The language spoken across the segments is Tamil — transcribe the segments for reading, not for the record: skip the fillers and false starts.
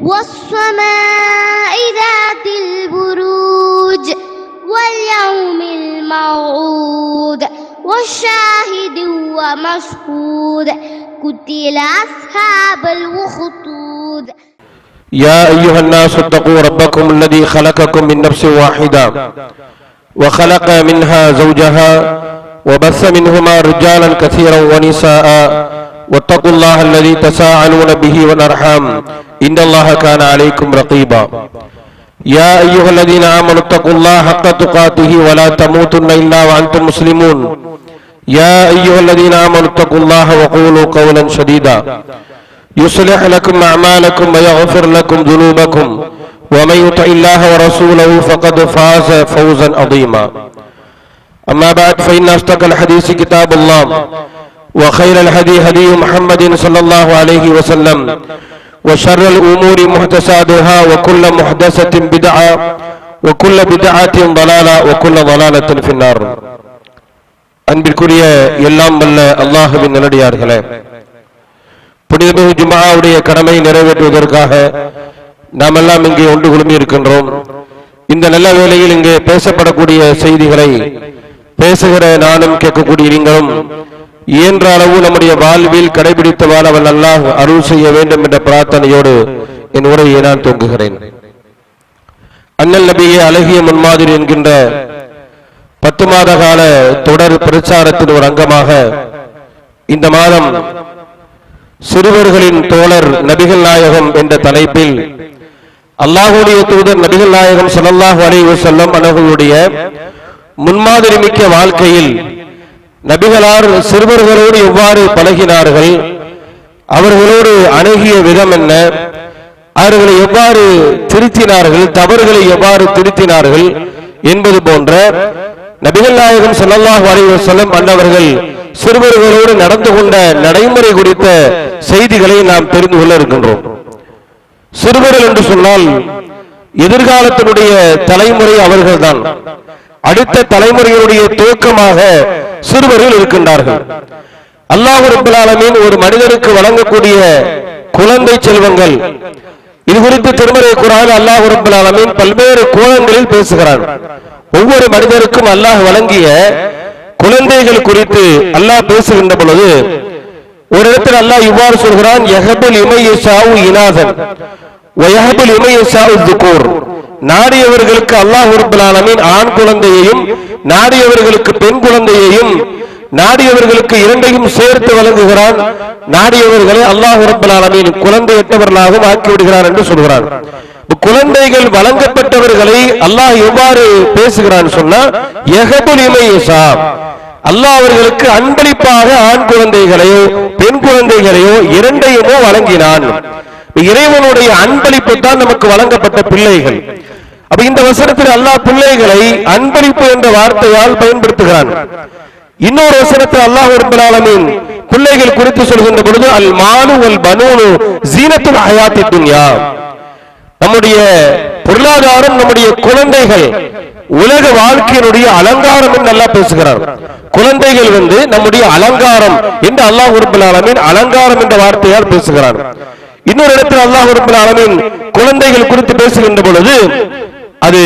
والسماء ذات البروج واليوم الموعود والشاهد ومشهود قتل أصحاب الأخدود. يا أيها الناس اتقوا ربكم الذي خلقكم من نفس واحدة وخلق منها زوجها وبث منهما رجالا كثيرا ونساء واتقوا الله الذي تساءلون به والأرحام إن الله كان عليكم رقيبا. يا أيها الذين آمنوا اتقوا الله حق تقاته ولا تموتن إلا وأنتم مسلمون. يا أيها الذين آمنوا اتقوا الله وقولوا قولا سديدا يصلح لكم أعمالكم ويغفر لكم ذنوبكم ومن يطع الله ورسوله فقد فاز فوزا عظيما. أما بعد فإن أصدق الحديث كتاب الله وخير الهدي هدي محمد صلى الله عليه وسلم وشر الأمور محدثاتها وكل محدثة بدعة وكل بدعة ضلالة وكل ضلالة في النار. அன்பிற்குரிய எல்லாம் வல்ல அல்லாஹ்வின் நல்லடியார்களே, புனிதமிகு ஜும்ஆவுடைய கடமை நிறைவேற்றுவதற்காக நாம் எல்லாம் இங்கே ஒன்று குழுமி இருக்கின்றோம். இந்த நல்ல வேளையில் இங்கே பேசப்படக்கூடிய செய்திகளை பேசுகிற நானும் கேட்கக்கூடிய நீங்களும் இயன்ற அளவு நம்முடைய வாழ்வில் கடைபிடித்து வாழ வல்ல அல்லாஹ் அருள் செய்ய வேண்டும் என்ற பிரார்த்தனையோடு என் உரையை நான் துவங்குகிறேன். அண்ணல் நபியே அழகிய முன்மாதிரி என்கின்ற 10 மாத கால தொடர் பிரச்சாரத்தின் ஒரு அங்கமாக இந்த மாதம் சிறுவர்களின் தோழர் நபிகள் நாயகம் என்ற தலைப்பில் அல்லாஹ்வுடைய தூதர் நபிகள் நாயகம் ஸல்லல்லாஹு அலைஹி வஸல்லம் அவர்களுடைய முன்மாதிரி மிக்க வாழ்க்கையில் நபிகளார் சிறுவர்களோடு எவ்வாறு பழகினார்கள், அவர்களோடு அணுகிய விதம் என்ன, அவர்களை எவ்வாறு திருத்தினார்கள், தவறுகளை எவ்வாறு திருத்தினார்கள் என்பது போன்ற நபிகள் நாயகம் ஸல்லல்லாஹு அலைஹி வஸல்லம் அன்னவர்கள் சிறுவர்களோடு நடந்து கொண்ட நடைமுறை குறித்த செய்திகளை நாம் தெரிந்து கொள்ள இருக்கின்றோம். சிறுவர்கள் என்று சொன்னால் எதிர்காலத்தினுடைய தலைமுறை அவர்கள்தான். அடுத்த தலைமுறையினுடைய துவக்கமாக சிறுவர்கள் இருக்கின்றார்கள். அல்லாஹ் ரப்பல் ஆலமீன் ஒரு மனிதருக்கு வழங்கக்கூடிய குழந்தை செல்வங்கள், இது குறித்து திருமறை குர்ஆனில் அல்லாஹ் ரப்பல் ஆலமீன் பல்வேறு கோணங்களில் பேசுகிறார். ஒவ்வொரு மனிதருக்கும் அல்லாஹ் வழங்கிய குழந்தைகள் குறித்து அல்லாஹ் பேசுகின்ற பொழுது ஒரு இடத்தில் அல்லாஹ் இவ்வாறு சொல்கிறான், யஹபுல் இமையஷாஉ இனாதன் வயஹபுல் இமையஷாஉ ذுகூர். நாடியவர்களுக்கு அல்லாஹ் ரப்பல் ஆலமீன் ஆண் குழந்தையையும் நாடியவர்களுக்கு பெண் குழந்தையையும் நாடியவர்களுக்கு இரண்டையும் சேர்த்து வழங்குகிறான். நாடியவர்களை அல்லாஹ் ரப்பல் ஆலமீன் குழந்தையற்றவர்களாக ஆக்கி விடுகிறார் என்று சொல்கிறார். குழந்தைகள் வழங்கப்பட்டவர்களை அல்லாஹ் எவ்வாறு பேசுகிறான் சொன்னா, யஹபுல் இமையஷா, அல்லாஹ் அவர்களுக்கு அன்பளிப்பாக ஆண் குழந்தைகளையோ பெண் குழந்தைகளையோ இரண்டையுமோ வழங்கினான். இறைவனுடைய அன்பளிப்பு தான் நமக்கு வழங்கப்பட்ட பிள்ளைகள். அப்ப இந்த வசனத்தில் அல்லாஹ் பிள்ளைகளை அன்பளிப்பு என்ற வார்த்தையால் பயன்படுத்துகிறான். இன்னொரு வசனத்தில் அல்லாஹ் ரப்பல் ஆலமீன் பிள்ளைகள் குறித்து சொல்கின்ற பொழுது, அல் மாலு வல் பனூனு ஸீனத்துல் ஹயாத்தி துன்யா, நம்முடைய பொருளாதாரம், நம்முடைய குழந்தைகள் உலக வாழ்க்கையினுடைய அலங்காரம் என்று அல்லாஹ் பேசுகிறார். குழந்தைகள் நம்முடைய அலங்காரம் என்று அல்லாஹ் ரப்பல் ஆலமீன் அலங்காரம் என்ற வார்த்தையால் பேசுகிறார். இன்னொரு இடத்தில் அல்லாஹ் ரப்பல் ஆலமீன் குழந்தைகள் குறித்து பேசுகின்ற பொழுது அது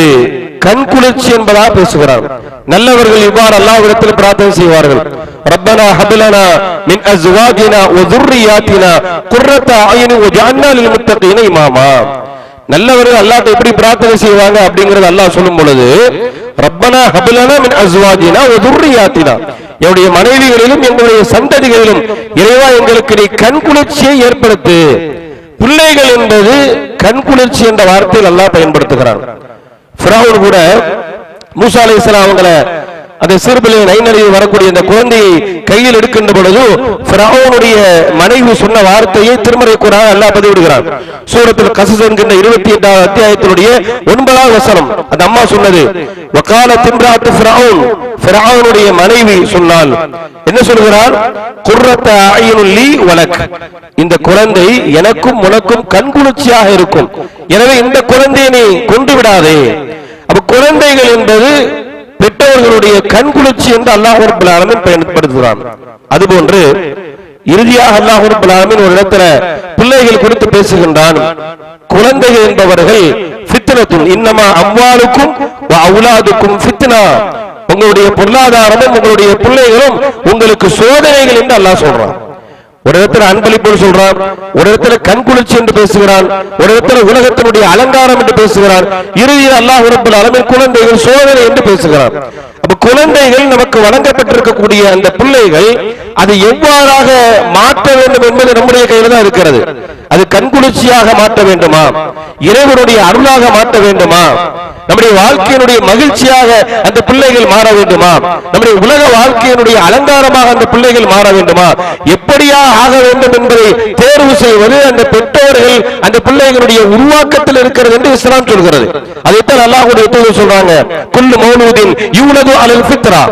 கண் குளிர்ச்சி என்பதாக பேசுகிறார். நல்லவர்கள் இவ்வாறு அல்லாஹ்விடத்தில் பிரார்த்தனை செய்வார்கள், ரப்பனா ஹப்லனா மின் அஸ்வாஜினா வ ذُرِّيَّاتِنَا قُرَّةَ أَعْيُنٍ وَاجْعَلْنَا لِلْمُتَّقِينَ إِمَامًا. நல்லவர்கள் அல்லாஹ்வை எப்படி பிரார்த்தனை செய்வாங்க அப்படிங்கறது அல்லாஹ் சொல்லும் பொழுது, ரப்பனா ஹப்லனா மின் அஸ்வாஜினா வ ذُرِّيَّاتِنَا, என்னுடைய மனைவிகளிலும் எங்களுடைய சந்ததிகளிலும் இறைவா எங்களுக்கு நீ கண் குளிர்ச்சியை ஏற்படுத்து. பிள்ளைகள் என்பது கண் குளிர்ச்சி என்ற வார்த்தையில் அல்லாஹ் பயன்படுத்துகிறார். ஃபிரௌன் கூட மூசா அலைஹிஸ்ஸலாம் அவங்களை அந்த சிறுபிள்ளை நைநடையில் வரக்கூடிய அந்த குழந்தையை கையில் எடுக்கின்ற பொழுது ஃபிரௌனுடைய மனைவி சொன்ன வார்த்தையை திருமறை குர்ஆன் அல்லாஹ் பதிவிடுகிறார். சூரத்துல் கஸஸ் என்கின்ற 28வது அத்தியாயத்தினுடைய 9வது வசனம். அந்த அம்மா சொன்னது, வகாலத் இம்ராத்து ஃபிரௌன், ஃபிரௌனுடைய மனைவி சொன்னாள், என்ன சொல்கிறார், குர்ரத்த அய்யுனுல் லீ வலக், இந்த குழந்தை எனக்கும் உனக்கும் கண்குளிர்ச்சியாக இருக்கும், எனவே இந்த குழந்தையை நீ கொண்டு விடாதே. அப்ப குழந்தைகள் என்பது பெற்றவர்களுடைய கண்குளிர்ச்சி என்று அல்லாஹ் ரப்பல் ஆலமீன் பயன்படுத்துகிறான். அதுபோன்று இறுதியாக அல்லாஹ் ரப்பல் ஆலமீன் ஒரு இடத்துல பிள்ளைகள் குறித்து பேசுகின்றான். குழந்தைகள் என்பவர்கள் ஃபித்னத்துன் இன்னமா அம்வாலுக்கும் வ அவுலாதுக்கும் ஃபித்னா, உங்களுடைய பொருளாதாரமும் உங்களுடைய பிள்ளைகளும் உங்களுக்கு சோதனைகள் என்று அல்லாஹ் சொல்றான். ஒரு இடத்துல அன்பளிப்பு சொல்றான், ஒரு இடத்துல கண்குளிர்ச்சி என்று பேசுகிறான், ஒரு இடத்துல உலகத்தினுடைய அலங்காரம் என்று பேசுகிறான், இறுதியில் அல்லாஹ் ரப்பல் ஆலமீன் குழந்தைகள் சோதனை என்று பேசுகிறான். அப்ப குழந்தைகள் நமக்கு வழங்கப்பட்டிருக்கக்கூடிய அந்த பிள்ளைகள் அதை எவ்வாறாக மாற்ற வேண்டும் என்பது நம்முடைய கையில் தான் இருக்கிறது. அது கண்குளிர்ச்சியாக மாற்ற வேண்டுமா, இறைவனுடைய அருளாக மாற்ற வேண்டுமா, நம்முடைய வாழ்க்கையினுடைய மகிழ்ச்சியாக அந்த பிள்ளைகள் மாற வேண்டுமா, நம்முடைய உலக வாழ்க்கையினுடைய அலங்காரமாக அந்த பிள்ளைகள் மாற வேண்டுமா, எப்படியா ஆக வேண்டும் என்பதை தேர்வு செய்வது அந்த பெற்றோர்கள் அந்த பிள்ளைகளுடைய உருவாக்கத்தில் இருக்கிறது என்று இஸ்லாம் சொல்கிறது. அதைத்தான் அல்லாஹ்வுடைய தூதர் சொல்றாங்க, குல்லு மௌலூதின் யூலது அலல் ஃபித்ரா,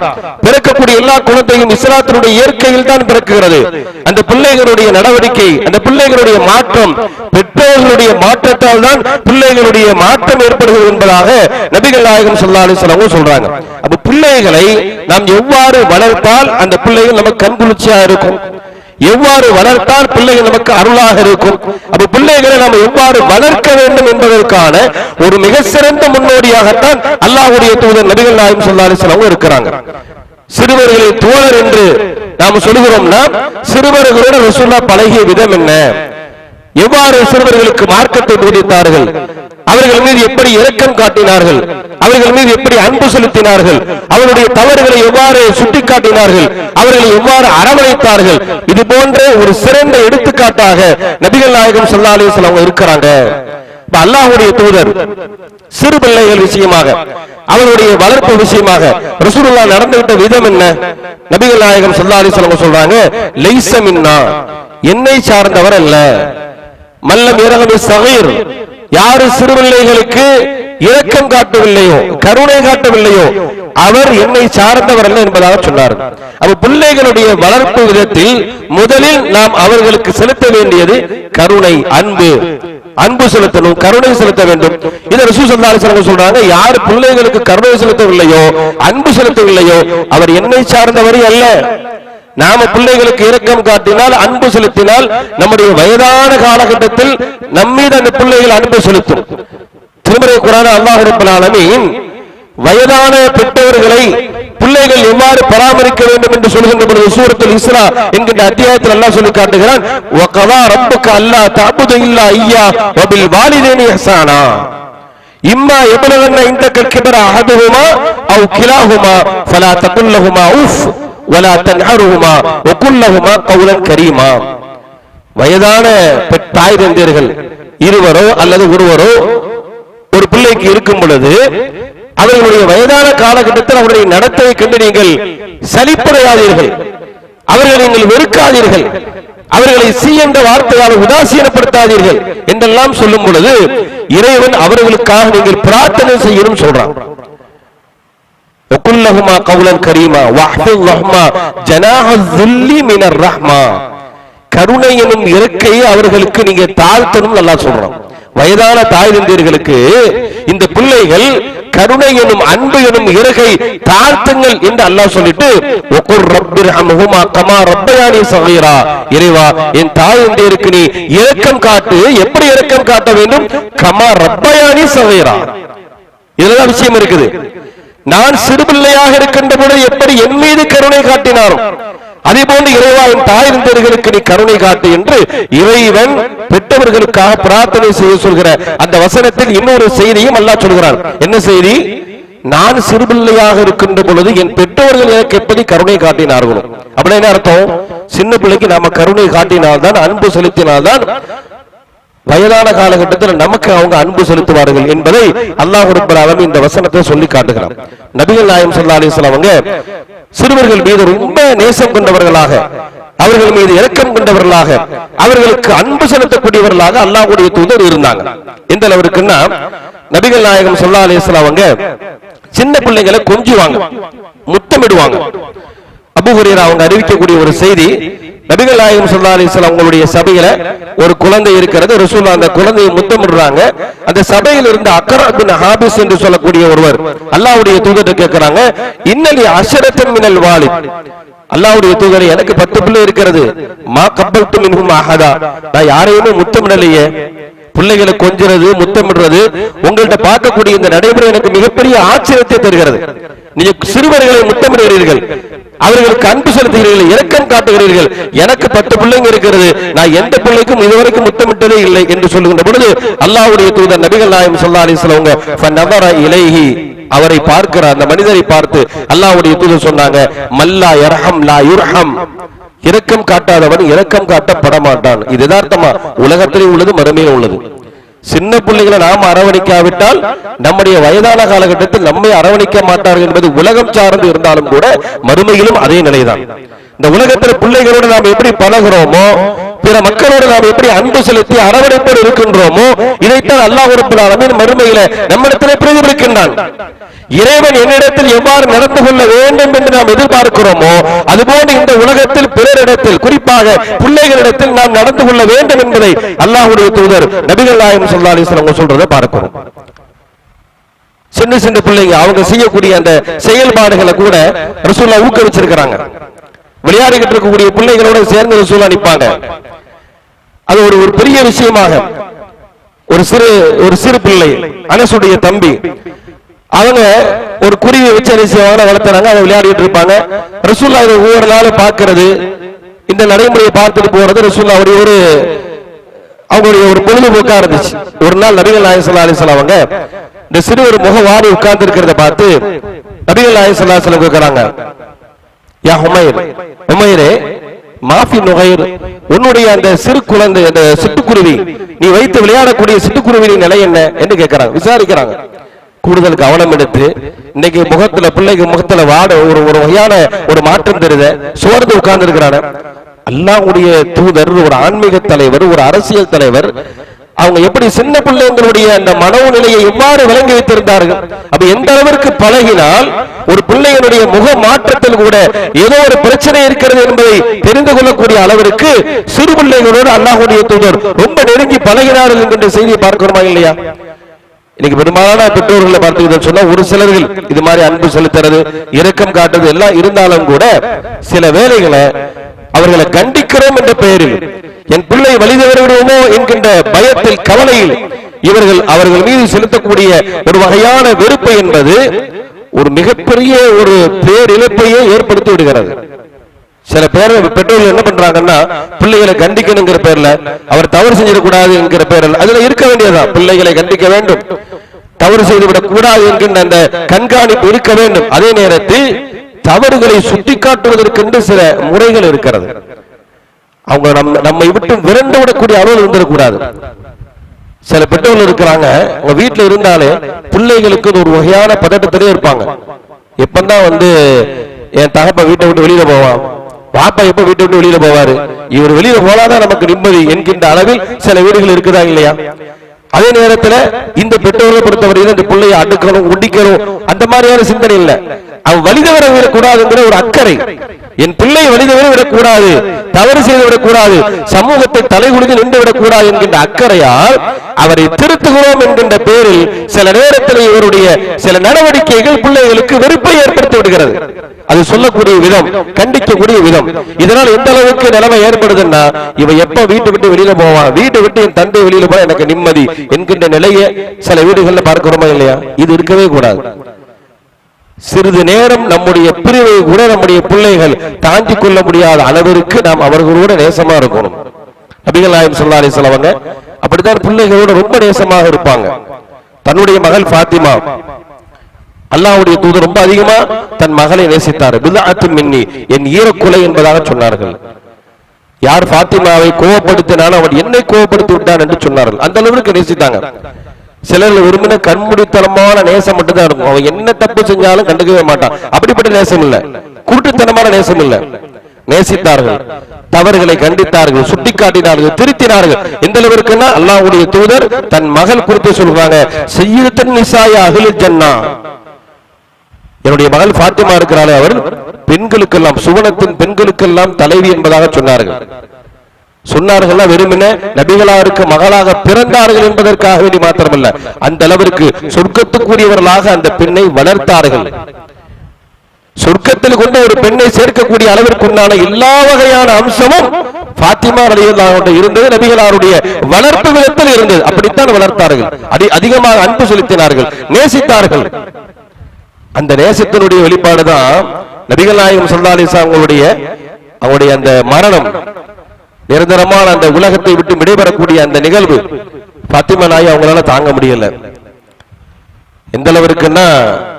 பிறக்கக்கூடிய எல்லா குழந்தையும் இஸ்லாத்தினுடைய இயற்கையில் தான் பிறக்குகிறது. அந்த பிள்ளைகளுடைய நடவடிக்கை, அந்த பிள்ளைகளுடைய மாற்றம், பெற்றோர்களுடைய மாற்றத்தால் தான் பிள்ளைகளுடைய மாற்றம் ஏற்படுகிறது என்பதாக நபிகள் நாயகம் ஸல்லல்லாஹு அலைஹி வஸல்லம் சொல்றாங்க. அப்ப பிள்ளைகளை நாம் எவ்வாறு வளர்த்தால் அந்த பிள்ளைகள் நமக்கு கண்குளிர்ச்சியா இருக்கும், எவ்வாறு வளர்த்தால் பிள்ளைகள் நமக்கு அருளாக இருக்கும், அப்ப பிள்ளைகளை நாம் எவ்வாறு வளர்க்க வேண்டும் என்பதற்கான ஒரு மிக சிறந்த முன்னோடியாகத்தான் அல்லாஹ்வுடைய தூதர் நபிகள் நாயகம் ஸல்லல்லாஹு அலைஹி வஸல்லம் இருக்கிறாங்க. சிறுவர்களை தோழர் என்று நாம் சொல்கிறோம்னா, சிறுவர்களோடு ரசூலுல்லாஹ் பழகிய விதம் என்ன, எவ்வாறு சிறுவர்களுக்கு மார்க்கத்தை போதித்தார்கள், அவர்கள் மீது எப்படி இரக்கம் காட்டினார்கள், அவர்கள் மீது எப்படி அன்பு செலுத்தினார்கள், அவருடைய தவறுகளை எவ்வாறு சுட்டிக்காட்டினார்கள், அவர்களை எவ்வாறு அரவணைத்தார்கள், இது போன்ற ஒரு சிறந்த எடுத்துக்காட்டாக நபிகள் நாயகம் ஸல்லல்லாஹு அலைஹி வஸல்லம் இருக்கிறாங்க. அல்லாஹ்வுடைய தூதர் சிறு பிள்ளைகள் விஷயமாக, அவருடைய வளர்ப்பு விஷயமாக ரசூலுல்லாஹ் நடந்துகிட்ட விதம் என்ன, நபிகள் நாயகம் ஸல்லல்லாஹு அலைஹி வஸல்லம் சொல்றாங்க, லைஸ மின்னா, என்னை சார்ந்தவர் அல்ல, மல்லம் இரகமி ஸகீர், யாரு சிறுபிள்ளைகளுக்கு இரக்கம் காட்டவில்லையோ, கருணை காட்டவில்லையோ, அவர் என்னை சார்ந்தவர் அல்ல என்பதாக சொன்னார். அப்ப பிள்ளைகளுடைய வளர்ப்பு விதத்தில் முதலில் நாம் அவர்களுக்கு செலுத்த வேண்டியது கருணை, அன்பு, அன்பு செலுத்தணும், கருணை செலுத்த வேண்டும். இதை ரசூல் ஸல்லல்லாஹு அலைஹி வஸல்லம் சொல்றாங்க, யார் பிள்ளைகளுக்கு கருணை செலுத்தவில்லையோ, அன்பு செலுத்தவில்லையோ, அவர் என்னை சார்ந்தவரே அல்ல. நாம பிள்ளைகளுக்கு இரக்கம் காட்டினால், அன்பு செலுத்தினால், நம்முடைய வயதான காலகட்டத்தில் நம்மீது அந்த பிள்ளைகள் அன்பு செலுத்தும். திருமறை குர்ஆன் அல்லாஹ் ரப்பல் ஆலமீன் வயதான பெற்றவர்களை பிள்ளைகள் எவ்வாறு பராமரிக்க வேண்டும் என்று சொல்கின்ற பொழுது சூரத்துல் இஸ்ரா என்கின்ற அத்தியாயத்தில் அல்லாஹ் சொல்லி காட்டுகிறான், வகதா ரப்புக அல்லா தஅபுது இல்லா இய்யா வபில் வாலிதைனி இஹ்சானா இம்மா யபலகன்ன இன்தகல் கிபர அஹதுஹுமா அவ் கிலாஹுமா ஃபலா தகுல் லஹுமா உஃப் வலா தன்ஹருஹுமா வகுல் லஹுமா கௌலன் கரீமா. வயதான தாய் தந்தையர்கள் இருவரோ அல்லது ஒருவரோ ஒரு பிள்ளைக்கு இருக்கும் பொழுது அவர்களுடைய வயதான காலகட்டத்தில் அவருடைய நடத்தையை கண்டு நீங்கள் சலிப்படையாதீர்கள், அவர்களை நீங்கள் வெறுக்காதீர்கள், அவர்களை சி என்ற வார்த்தையால் உதாசீனப்படுத்தாதீர்கள் என்றெல்லாம் சொல்லும் பொழுது இறைவன் அவர்களுக்காக நீங்கள் பிரார்த்தனை செய்யணும் சொல்றான். வகுல்லஹுமா கௌலன் கரீமா வஹ்ஃபில் லஹுமா ஜனாஹ ஸுல்லி மினர் ரஹ்மா, கருணை எனும் இறக்கையை அவர்களுக்கு நீங்க தாழ்த்தணும் அல்லாஹ் சொல்றான். வயதான தாய் தந்தையர்களுக்கு இந்த பிள்ளைகள் கருணை எனும் அன்பு எனும் இறகை தாழ்த்துங்கள் என்று அல்லாஹ் சொல்லிட்டு வகுர் ரப்பிர்ஹம்ஹுமா கமா ரப்பயானி ஸகீரா, இறைவா என் தாய் தந்தையருக்கு நீ இரக்கம் காட்டு, எப்படி இரக்கம் காட்ட வேண்டும், கமா ரப்பயானி ஸகீரா. இதுதான் விஷயம் இருக்குது. நான் சிறுபிள்ளையாக இருக்கின்ற பொழுது எப்படி என் மீது கருணை காட்டினாரோ அதே போன்று இறைவா என் தாய் தந்தையர்களுக்கு நீ கருணை காட்டு என்று இறைவன் பெற்றவர்களுக்காக பிரார்த்தனை செய்ய சொல்கிற அந்த வசனத்தில் இன்னொரு செய்தியும் அல்லாஹ் சொல்கிறான். என்ன செய்தி, நான் சிறுபிள்ளையாக இருக்கின்ற பொழுது என் பெற்றோர்கள் எனக்கு எப்படி கருணை காட்டினார்களோ. அப்படின்னு அர்த்தம், சின்ன பிள்ளைக்கு நாம கருணை காட்டினால்தான், அன்பு செலுத்தினால்தான் வயதான காலகட்டத்தில் நமக்கு அவங்க அன்பு செலுத்துவார்கள் என்பதை அல்லாஹ் ரப்பல் ஆலமீன் இந்த வசனத்தை சொல்லி காட்டுகிறார். நபிகள் நாயகம் ஸல்லல்லாஹு அலைஹி வஸல்லம் அவங்க சிறுவர்கள் மீது ரொம்ப நேசம் கொண்டவர்களாக, அவர்கள் மீது இரக்கம் கொண்டவர்களாக, அவர்களுக்கு அன்பு செலுத்தக்கூடியவர்களாக அல்லாஹ்வுடைய தூதர் இருந்தாங்க. எந்த அளவிற்குன்னா நபிகள் நாயகம் ஸல்லல்லாஹு அலைஹி வஸல்லம் அவங்க சின்ன பிள்ளைகளை கொஞ்சுவாங்க, முத்தமிடுவாங்க. அபூ ஹுரைரா அவங்க அறிவிக்கக்கூடிய ஒரு செய்தி, நபிகள் நாயகம் ஸல்லல்லாஹு அலைஹி வஸல்லம் அவங்களுடைய சபையில ஒரு குழந்தை இருக்கிறது. ரசூலுல்லாஹ் அந்த குழந்தையை முத்தமிடுறாங்க. அந்த சபையில் இருந்த அக்ரா பின் ஹாபிஸ் என்று சொல்லக்கூடிய ஒருவர் அல்லாஹ்வுடைய தூதர்ட்ட கேட்கிறாங்க, இன்னலி அஷரத்தன் மினல் வாலித், அல்லாஹ்வுடைய தூதரே எனக்கு 10 பிள்ளை இருக்கிறது, மா கப்பல்து மின்ஹும் அஹதா, நான் யாரையுமே முத்தமிடலையே. பிள்ளைகளை கொஞ்சிறது முத்தமிடுறது உங்கள்கிட்ட பார்க்கக்கூடிய இந்த நடைமுறை எனக்கு மிகப்பெரிய ஆச்சரியத்தை தருகிறது. நீங்க சிறுவர்களை முத்தமிடுகிறீர்கள், அவர்களுக்கு அன்பு செலுத்துகிறீர்கள், இரக்கம் காட்டுகிறீர்கள். எனக்கு 10 பிள்ளைங்க இருக்கிறது, நான் எந்த பிள்ளைக்கும் இதுவரைக்கும் முத்தமிட்டதே இல்லை என்று சொல்லுகின்ற பொழுது அல்லாஹ்வுடைய தூதர் நபிகள் நாயகம் ஸல்லல்லாஹு அலைஹி வஸல்லம் ஃபநவர இலைஹி, அவரை பார்க்கிறார், அந்த மனிதரை பார்த்து அல்லாஹ்வுடைய தூதர் சொன்னாங்க, மல்லா யர்ஹம் லா யுர்ஹம், இரக்கம் காட்டாதவன் இரக்கம் காட்டப்பட மாட்டான். இது யதார்த்தமா உலகத்திலே உள்ளது, மறுமையிலும் உள்ளது. சின்ன பிள்ளைகளை நாம் அரவணைக்காவிட்டால் நம்முடைய வயதான காலகட்டத்தில் நம்மை அரவணைக்க மாட்டார்கள் என்பது உலகம் சார்ந்து இருந்தாலும் கூட மறுமையிலும் அதே நிலைதான். இந்த உலகத்தில் பிள்ளைகளோடு நாம் எப்படி பழகிறோமோ, பிற மக்களோடு நாம் எப்படி அன்பு செலுத்தி அரவணைப்போடு இருக்கின்றோமோ, இதைத்தான் அல்லாஹ் ரப்பல் ஆலமீன் மறுமையில நம்மிடத்திலே பிரதிபலிக்கின்றான். இறைவன் என்னிடத்தில் எவ்வாறு நடந்து கொள்ள வேண்டும் என்று நாம் எதிர்பார்க்கிறோமோ, அதுபோன்று இந்த உலகத்தில் பிறரிடத்தில், குறிப்பாக பிள்ளைகளிடத்தில் நாம் நடந்து கொள்ள வேண்டும் என்பதை அல்லாஹ்வுடைய தூதர் நபிகள் நாயகம் ஸல்லல்லாஹு அலைஹி வஸல்லம் சொல்றதை பார்க்கிறோம். சின்ன சின்ன பிள்ளைங்க அவங்க செய்யக்கூடிய அந்த செயல்பாடுகளை கூட ரசூலுல்லாஹ் ஊக்குவிச்சிருக்கிறாங்க. விளையாடிக்கிட்டு இருக்கக்கூடிய பிள்ளைகளோட சேர்ந்து ரசூலுல்லாஹ் நிப்பாங்க. அது ஒரு பெரிய விஷயமாக, ஒரு சிறு பிள்ளை அனசுடைய தம்பி, அவங்க ஒரு குருவியை வச்சு என்ன செய்வாங்க, வளர்த்துறாங்க, அதை விளையாடிட்டு இருப்பாங்க. ரசூலுல்லாஹ் இதை ஒவ்வொரு நாளும் பார்க்கிறது, இந்த நடைமுறையை பார்த்துட்டு போறது ரசூலுல்லாஹ் அவங்களுடைய ஒரு பொழுதுபோக்கா இருந்துச்சு. ஒரு நாள் நபிகள் நாயகம் ஸல்லல்லாஹு அலைஹி வஸல்லம் அவங்க இந்த சிறுவர் முகவாடி உட்கார்ந்து இருக்கிறத பார்த்து நபிகள் நாயகம் ஸல்லல்லாஹு அலைஹி வஸல்லம் கேட்கிறாங்க, யா ஹுமைர், ஹுமைரே மாஃபி நுகைர், உன்னுடைய அந்த சிறு குழந்தை, அந்த சிட்டுக்குருவி, நீ வைத்து விளையாடக்கூடிய சிட்டுக்குருவியின் நிலை என்ன என்று கேட்கிறாங்க, விசாரிக்கிறாங்க. கூடுதல் கவனம் எடுத்து இன்னைக்கு முகத்துல, பிள்ளைக்கு முகத்துல வாட ஒரு வகையான ஒரு மாற்றம் தெரியுத, சோர்ந்து உட்கார்ந்து இருக்கிறான. அல்லாஹ்வுடைய தூதர், ஒரு ஆன்மீக தலைவர், ஒரு அரசியல் தலைவர், அவங்க எப்படி சின்ன பிள்ளைங்களுடைய அந்த மனோநிலையை எவ்வாறு விளங்கி வைத்திருந்தார்கள். அப்ப எந்த அளவிற்கு பழகினால் ஒரு பிள்ளைகளுடைய முக மாற்றத்தில் கூட ஏதோ ஒரு பிரச்சனை இருக்கிறது என்பதை தெரிந்து கொள்ளக்கூடிய அளவிற்கு சிறு பிள்ளைகளோடு அல்லாஹ்வுடைய தூதர் ரொம்ப நெருங்கி பழகினார்கள் என்கின்ற செய்தியை பார்க்கிறோமா இல்லையா? இன்னைக்கு பெரும்பாலான பெற்றோர்களை பார்த்து சொன்னா ஒரு சிலர்கள் இது மாதிரி அன்பு செலுத்துறது, இரக்கம் காட்டுறது எல்லாம் இருந்தாலும் கூட சில வேளைகளை அவர்களை கண்டிக்கிறோம் என்ற பெயரில், என் பிள்ளை வழிதவறி விடுவோமோ என்கின்ற பயத்தில், கவலையில் அவர்கள் மீது செலுத்தக்கூடிய ஒரு வகையான வெறுப்பு என்பது ஒரு மிகப்பெரிய ஒரு பேரிழப்பையே ஏற்படுத்தி விடுகிறது. சில பேர் பெற்றோர்கள் என்ன பண்றாங்கன்னா, பிள்ளைகளை கண்டிக்கணுங்கிற பேர்ல, அவர் தவறு செஞ்சிடக்கூடாது என்கிற பேரில், அதுல இருக்க வேண்டியதுதான், பிள்ளைகளை கண்டிக்க வேண்டும், தவறு செய்துவிடக் கூடாது என்கின்ற அந்த கண்காணிப்பு இருக்க வேண்டும். அதே நேரத்தில் தவறுகளை சுட்டிக்காட்டுவதற்கென்று சில முறைகள் இருக்கிறது. அவங்க நம்மை விட்டு விரண்டு விடக்கூடிய அளவில் இருந்துடக்கூடாது. சில பெற்றோர்கள் இருக்கிறாங்க, உங்க வீட்டுல இருந்தாலே பிள்ளைகளுக்கு ஒரு வகையான பதட்டத்திலே இருப்பாங்க. எப்பந்தான் என் தகப்ப வீட்டை விட்டு வெளியில போவான், பாப்பா எப்ப வீட்டை விட்டு வெளியில போவாரு, இவர் வெளியில போனாதான் நமக்கு நிம்மதி என்கின்ற அளவில் சில வீடுகள் இருக்குதா இல்லையா? அதே நேரத்துல இந்த பெற்றோர்களை பொறுத்தவரையில் இந்த பிள்ளையை அடுக்கணும், உண்டிக்கணும், அந்த மாதிரியான சிந்தனை இல்லை. அவன் வழிதவற விடக்கூடாதுங்கிற ஒரு அக்கறை, என் பிள்ளை வழிதவற விடக்கூடாது, தவறு செய்து விடக்கூடாது, சமூகத்தை தலைகுனிந்து நின்று விடக்கூடாது என்கின்ற அக்கறையால் அவரை திருத்துகிறோம் என்கின்ற பேரில் சில நேரத்தில் இவருடைய சில நடவடிக்கைகள் பிள்ளைகளுக்கு வெறுப்பை ஏற்படுத்தி விடுகிறது. அது சொல்லக்கூடிய விதம், கண்டிக்கக்கூடிய விதம். இதனால் எந்த அளவுக்கு நிலைமை ஏற்படுதுன்னா, இவன் எப்ப வீட்டை விட்டு வெளியில போவான், வீட்டை விட்டு என் தந்தை வெளியில போனா எனக்கு நிம்மதி என்கின்ற நிலையை சில வீடுகள்ல பார்க்கிறோமா இல்லையா? இது இருக்கவே கூடாது. சிறிது நேரம் நம்முடைய பிரிவை கூட நம்முடைய பிள்ளைகள் தாங்கிக் கொள்ள முடியாத அளவிற்கு நாம் அவர்களோட நேசமா இருக்கணும். நபிகள் நாயகம் ஸல்லல்லாஹு அலைஹி வஸல்லம் அவங்க அப்படித்தான் பிள்ளைகளோட ரொம்ப நேசமாக இருப்பாங்க. தன்னுடைய மகள் ஃபாத்திமா, அல்லாஹ்வுடைய தூதர் ரொம்ப அதிகமா தன் மகளை நேசித்தார். பித்அத்தும் மின்னி, என் ஈரக்குலை என்பதாக சொன்னார்கள். யார் ஃபாத்திமாவை கோபப்படுத்தினாலும் அவன் என்னை கோபப்படுத்தி விட்டான் என்று சொன்னார்கள். அந்த அளவுக்கு நேசித்தாங்க. சிலர் விரும்பின கண்மூடித்தனமான நேசம் மட்டும் தான் இருக்கும். அவன் என்ன தப்பு செஞ்சாலும் கண்டுக்கவே மாட்டான். அப்படிப்பட்ட நேசம் இல்ல, குருட்டுத்தனமான நேசம் இல்ல. நேசித்தார்கள், தவறுகளை கண்டித்தார்கள், சுட்டிக்காட்டினார்கள், திருத்தினார்கள். எந்த அளவிற்குன்னா அல்லாஹ்வுடைய தூதர் தன் மகள் குறித்து சொல்றாங்க, சய்யிதத்துன் நிசாய அஹ்லில் ஜன்னah, என்னுடைய மகள் ஃபாத்திமா இருக்கிறாளே, அவர் பெண்களுக்கெல்லாம், சுவனத்தின் பெண்களுக்கெல்லாம் தலைவி என்பதாக சொன்னார்கள். வெறுமனே நபிகளாருக்கு மகளாக பிறந்தார்கள் என்பதற்காக வேண்டி மாத்திரமல்ல, அந்த அளவிற்கு சொர்க்கத்துக்குரியவர்களாக அந்த பெண்ணை வளர்த்தார்கள். சொர்க்கத்தில் கொண்டு ஒரு பெண்ணை சேர்க்கக்கூடிய அளவிற்குண்டான எல்லா வகையான அம்சமும் பாத்திமா ரலியல்லாஹு இருந்தது. நபிகளாருடைய வளர்ப்பு விதத்தில் இருந்தது. அப்படித்தான் வளர்த்தார்கள். அதிகமாக அன்பு செலுத்தினார்கள், நேசித்தார்கள். அந்த நேசத்தினுடைய வெளிப்பாடுதான் நபிகள் நாயகம் ஸல்லல்லாஹு அலைஹி வஸல்லம் அவங்களுடைய அந்த மரணம், நிரந்தரமான அந்த உலகத்தை விட்டு விடைபெறக்கூடிய அந்த நிகழ்வு பாத்திமா நாயகி அவங்களால தாங்க முடியல. எந்த அளவிற்குன்னா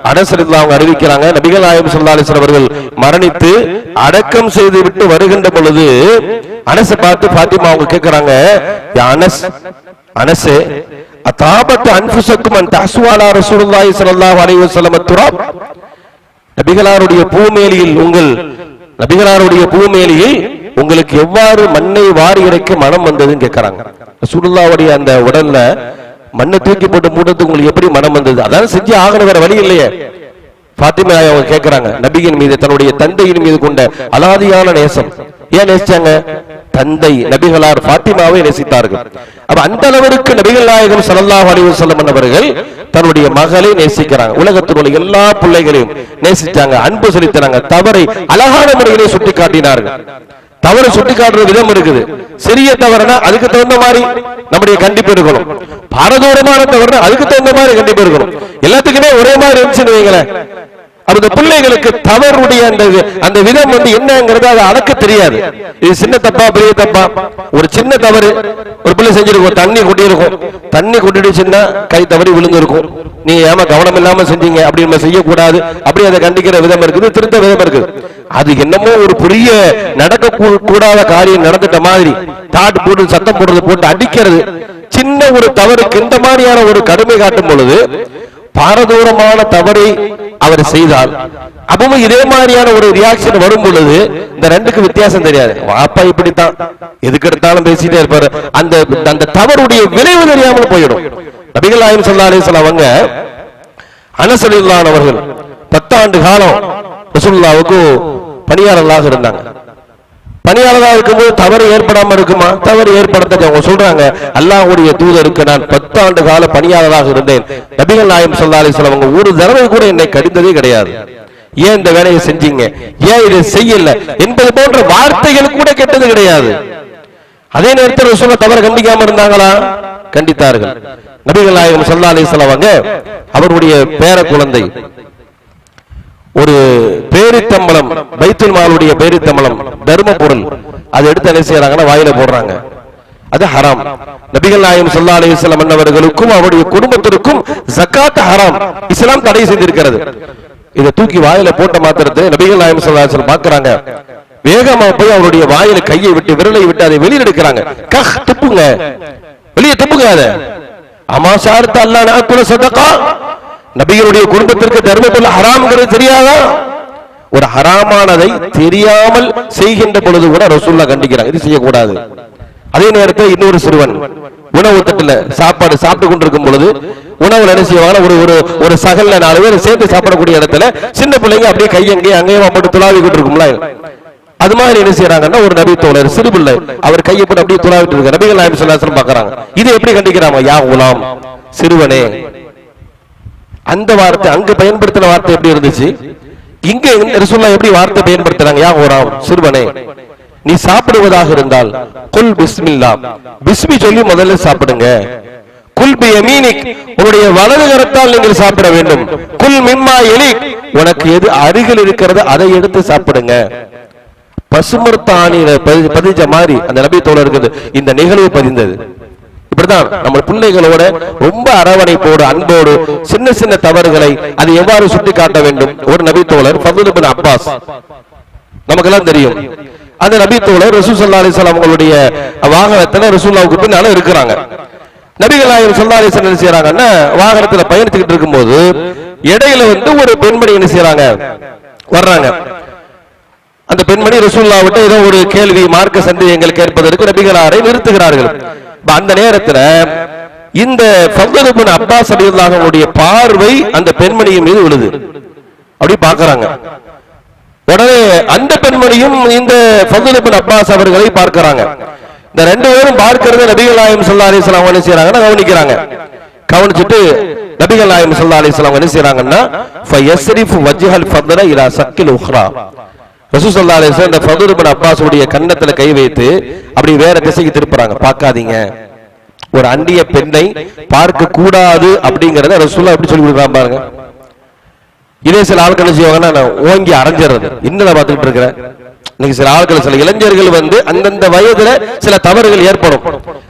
அனஸ் ரலியல்லாஹு அவங்க அறிவிக்கிறாங்க, நபிகள் நாயகம் ஸல்லல்லாஹு அலைஹி வஸல்லம் அவர்கள் மரணித்து அடக்கம் செய்து விட்டு வருகின்ற பொழுது அனஸை பார்த்து பாத்திமா அவங்க கேட்கிறாங்க, அனஸே அதாபத் அன்ஃபுஸக்கும் அன் தஸ்வாலா ரசூலுல்லாஹி ஸல்லல்லாஹு அலைஹி வஸல்லம் துராப், நபிகளாருடைய பூமேலியில் உங்களுக்கு எவ்வாறு மண்ணை வாரி இறைக்க மனம் வந்ததுன்னு கேட்கிறாங்க. ரசூலுல்லாஹ்வுடைய அந்த உடல்ல மண்ணை தூக்கி போட்டு மூடத்துக்கு உங்களுக்கு எப்படி மனம் வந்தது? அதான் செஞ்சு ஆகணும், வேற வழி இல்லையே. பாத்திமா அவங்க கேட்கிறாங்க, நபியின் மீது தன்னுடைய தந்தையின் மீது கொண்ட அலாதியான நேசம். ஏன் நேசிச்சாங்க? தந்தை நபிகளார் பாத்திமாவை நேசித்தார்கள். அப்ப அந்த அளவிற்கு நபிகள் நாயகம் ஸல்லல்லாஹு அலைஹி வஸல்லம் அவர்கள் தன்னுடைய மகளை நேசிக்கிறாங்க. உலகத்தினுடைய எல்லா பிள்ளைகளையும் நேசிச்சாங்க, அன்பு செலுத்தினாங்க. தவறை அழகான முறையிலே சுட்டி காட்டினார்கள். தவறு சுட்டி காட்டுற விதம் இருக்குது. சிறிய தவறுனா அதுக்கு தகுந்த மாதிரி நம்முடைய கண்டிப்பு இருக்கணும். பாரதூரமான தவறுனா அதுக்கு தகுந்த மாதிரி கண்டிப்பு இருக்கணும். எல்லாத்துக்குமே ஒரே மாதிரி இருந்துச்சுன்னு வைங்களேன், அந்த பிள்ளைகளுக்கு தவறுடைய அந்த விதம் என்னங்கிறது அதை அடக்க தெரியாது. இது சின்ன தப்பா பெரிய தப்பா, ஒரு சின்ன தவறு ஒரு பிள்ளை செஞ்சிருக்கும், தண்ணி கொட்டிருக்கும், தண்ணி கொட்டிடுச்சுன்னா கை தவறி விழுந்திருக்கும், நீங்க ஏமா கவனம் இல்லாம செஞ்சீங்க, அப்படி நம்ம செய்யக்கூடாது, அப்படி அதை கண்டிக்கிற விதம் இருக்குது, திருத்த விதம் இருக்குது. அது என்னமோ ஒரு பெரிய நடக்க கூடாத காரியம் நடந்துட்ட மாதிரி தாட்டு போட்டு சத்தம் போடுறது போட்டு அடிக்கிறது. சின்ன ஒரு தவறுக்கு இந்த மாதிரியான ஒரு கடுமை காட்டும் பொழுது பாரதூரமான தவறை அவர் செய்தால் அப்பவும் இதே மாதிரியான ஒரு ரியாக்ஷன் வரும் பொழுது இந்த ரெண்டுக்கு வித்தியாசம் தெரியாது. வாப்பா இப்படித்தான் எதுக்கு எடுத்தாலும் பேசிட்டே இருப்பாரு, அந்த தவறுடைய விளைவு தெரியாமல் போயிடும். நபிகள் நாயகம் ஸல்லல்லாஹு அலைஹி வஸல்லம் அவங்க அனஸ் ரலியல்லாஹு அவர்கள் 10 ஆண்டு காலம் ரசூலுல்லாஹ்வுக்கு பணியாளர்களாக இருந்தாங்க. பணியாளராக இருக்கும்போது தவறு ஏற்படாம இருக்குமா? தவறு ஏற்படுத்த அவங்க சொல்றாங்க, அல்லாஹ்வுடைய தூதருக்கு நான் 10 ஆண்டு கால பணியாளராக இருந்தேன், நபிகள் நாயகம் ஸல்லல்லாஹு அலைஹி வஸல்லம் அவங்க ஒரு தடவை கூட என்னை கடிந்ததே கிடையாது. ஏன் இந்த வேலையை செஞ்சீங்க, ஏன் இதை செய்யல என்பது போன்ற வார்த்தைகள் கூட கேட்டது கிடையாது. அதே நேரத்தில் ரசூலுல்லாஹ் தவறு கண்டிக்காம இருந்தாங்களா? கண்டித்தார்கள். நபிகள் நாயகம் ஸல்லல்லாஹு அலைஹி வஸல்லம் அவங்க அவருடைய பேர குழந்தை ஒரு பேரித்தம்பளம், பைத்துல் மாலுடைய பேரித்தம்பளம், தர்ம பொருள், அதை எடுத்து என்ன செய்யறாங்கன்னா வாயில போடுறாங்க. அது ஹராம். நபிகள் நாயகம் ஸல்லல்லாஹு அலைஹி வஸல்லம் அன்னவர்களுக்கும் அவருடைய குடும்பத்திற்கும் ஜகாத் ஹராம், இஸ்லாம் தடை செய்திருக்கிறது. இதை தூக்கி வாயில போட்ட மாத்திரத்தை நபிகள் நாயகம் ஸல்லல்லாஹு அலைஹி வஸல்லம் பார்க்கறாங்க, வேகமா போய் அவருடைய வாயில கையை விட்டு விரலை விட்டு அதை வெளியே எடுக்கிறாங்க. கஹ், துப்புங்க, வெளியே துப்புங்க. அதை அமா ஷார்த் அல்லாஹ் நஅகுல சதகா, நபிகளுடைய குடும்பத்திற்கு தர்மத்துல் ஹராம்ங்கிறது தெரியாதா? ஒரு ஹராமானதை தெரியாமல் செய்கின்ற பொழுது கூட ரசூலுல்லாஹ் கண்டிக்கிறாங்க, இது செய்யக்கூடாது. அதே நேரத்தில் இன்னொரு சிறுவன் உணவு தட்டுல சாப்பாடு சாப்பிட்டு கொண்டிருக்கும் பொழுது உணவுல என்ன செய்வாங்க, ஒரு சகல்ல 4 பேர் சேர்ந்து சாப்பிடக்கூடிய இடத்துல சின்ன பிள்ளைங்க அப்படியே கையங்கே அங்கேயும் போட்டு துளாவிக்கிட்டு இருக்கும்ல, அது மாதிரி என்ன செய்யறாங்கன்னா ஒரு நபி தோழர் சிறு பிள்ளை அவர் கையை போட்டு அப்படியே துளாவிட்டு இருக்க நபிகள் நாயகம் ஸல்லல்லாஹு அலைஹி வஸல்லம் பார்க்கறாங்க. இது எப்படி கண்டிக்கிறாங்க? யா குலாம், சிறுவனே. அந்த வார்த்தை அங்க பயன்படுத்தின வார்த்தை எப்படி இருந்துச்சு, இங்க ரசூலுல்லாஹ் எப்படி வார்த்தை பயன்படுத்துறாங்க? யா குலாம், சிறுவனே, நீ சாப்பிடுவதாக இருந்தால் குல் பிஸ்மில்லாஹ், பிஸ்மி சொல்லி முதல்ல சாப்பிடுங்க. குல் பி யமீனிக், உன்னுடைய வலது கரத்தால் நீங்கள் சாப்பிட வேண்டும். குல் மிம்மா யலிக், உனக்கு எது அருகில் இருக்கிறதோ அதை எடுத்து சாப்பிடுங்க. பசுமர்த்தானில பதிஞ்ச மாதிரி அந்த நபி தோழருக்கு இந்த நிகழ்வு பதிந்தது. இப்படிதான் நம்ம பிள்ளைகளோட ரொம்ப அரவணைப்போடு அன்போடு சின்ன சின்ன தவறுகளை அதை எவ்வாறு சுட்டி காட்ட வேண்டும். ஒரு நபி தோழர் ஃபதுல் இப்னு அப்பாஸ், நமக்கெல்லாம் தெரியும். அந்த நபி தோழர் ரசூல் ஸல்லல்லாஹு அலைஹி வஸல்லம் அவங்களுடைய வாகனத்துல ரசூலுல்லாஹ்வுக்கு பின்னால இருக்கிறாங்க. நபிகள் நாயகம் ஸல்லல்லாஹு அலைஹி வஸல்லம் என்ன செய்யறாங்கன்னா வாகனத்துல பயணித்துக்கிட்டு இருக்கும்போது இடையில ஒரு பெண்மணி என்ன செய்யறாங்க, வர்றாங்க. அந்த பெண்மணி ரசூலுல்லாஹ்விட்ட ஏதோ ஒரு கேள்வி மார்க்க சந்தேகங்கள் கேட்பதற்கு நபிகளாரை நிறுத்துகிறார்கள். அந்த நேரத்துல இந்த ஃபதுல் இப்னு அப்பாஸ் ரலியல்லாஹு அன்ஹுடைய பார்வை அந்த பெண்மணியின் மீது விழுது. அப்படி பாக்குறாங்க. உடனே அந்த பெண்மணியும் இந்த ஃபதுல் இப்னு அப்பாஸ் அவர்களை பார்க்கிறாங்க. இந்த ரெண்டு பேரும் பார்க்கிறது நபிகள் நாயகம் ஸல்லல்லாஹு அலைஹி வஸல்லம் என்ன செய்றாங்கன்னா கவனிக்கிறாங்க. கவனிச்சிட்டு நபிகள் நாயகம் ஸல்லல்லாஹு அலைஹி வஸல்லம் என்ன செய்றாங்கன்னா ஃபயஸ்ரிஃபு வஜ்ஹல் ஃபத்ல இலா சக்கில் உக்ரா. ரசூல் ஸல்லல்லாஹு அலைஹி வஸல்லம் இந்த ஃபதுல் இப்னு அப்பாஸ் உடைய கன்னத்துல கை வைத்து அப்படி வேற திசைக்கு திருப்புறாங்க. பார்க்காதீங்க, ஒரு அந்நிய பெண்ணை பார்க்க கூடாது அப்படிங்கறத ரசூலுல்லாஹ் எப்படி சொல்லி கொடுக்குறாங்க பாருங்க. இதே சில ஆட்கள் என்ன செய்வாங்கன்னா ஓங்கி அரைஞ்சிடுறது. இன்னும் பார்த்துட்டு இருக்கிறேன். இன்னைக்கு சில ஆட்கள், சில இளைஞர்கள் அந்தந்த வயதுல சில தவறுகள் ஏற்படும்,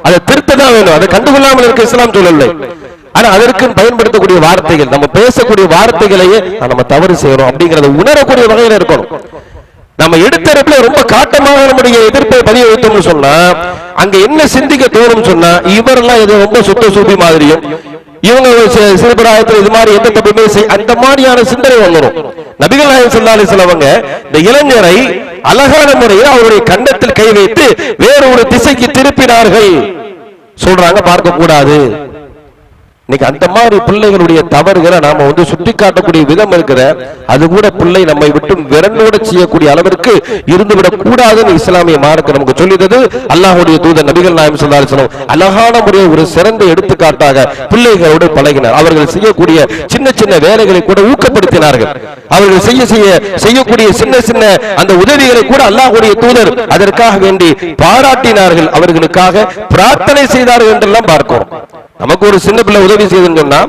அதை திருத்த தான் வேணும். அதை கண்டுகொள்ளாமல் இருக்க இஸ்லாம் சொல்லவில்லை. ஆனா அதற்கு பயன்படுத்தக்கூடிய வார்த்தைகள், நம்ம பேசக்கூடிய வார்த்தைகளையே நம்ம தவறு செய்யறோம் அப்படிங்கறத உணரக்கூடிய வகையில இருக்கணும். நம்ம எடுத்தரப்புல ரொம்ப காட்டமாக நம்முடைய எதிர்ப்பை பதிய வைத்தோம்னு சொன்னா அங்க என்ன சிந்திக்க தோணும் சொன்னா, இவரெல்லாம் இது ரொம்ப சுத்த சூப்பி மாதிரியும், இவங்க சிறுபிராயத்தில் இது மாதிரி எந்த தப்புமே அந்த மாதிரியான சிந்தனை வந்துடும். நபிகள் நாயகம் ஸல்லல்லாஹு அலைஹி வஸல்லம் இந்த இளைஞரை அழகான முறையில் அவருடைய கன்னத்தில் கை வைத்து வேற ஒரு திசைக்கு திருப்பினார்கள். சொல்றாங்க பார்க்க கூடாது. இன்னைக்கு அந்த மாதிரி பிள்ளைகளுடைய தவறுகளை நாம சுட்டி காட்டக்கூடிய விதம் இருக்கிற, அது கூட பிள்ளை நம்மை விட்டு விரண்டோட செய்யக்கூடிய அளவிற்கு இருந்துவிடக் கூடாதுன்னு இஸ்லாமிய மார்க்கம் நமக்கு சொல்லியது. அல்லாஹ்வுடைய தூதர் நபிகள் நாயகம் ஸல்லல்லாஹு அலைஹி வஸல்லம் அழகான முறையில் ஒரு சிறந்த எடுத்துக்காட்டாக பிள்ளைகளோடு பழகினார். அவர்கள் செய்யக்கூடிய சின்ன சின்ன வேலைகளை கூட ஊக்கப்படுத்தினார்கள். அவர்கள் செய்யக்கூடிய சின்ன சின்ன அந்த உதவிகளை கூட அல்லாஹ்வுடைய தூதர் அதற்காக வேண்டி பாராட்டினார்கள், அவர்களுக்காக பிரார்த்தனை செய்தார்கள் என்றெல்லாம் பார்க்கிறோம். நமக்கு ஒரு சின்ன பிள்ளை உதவி செய்யணும்னு சொன்னா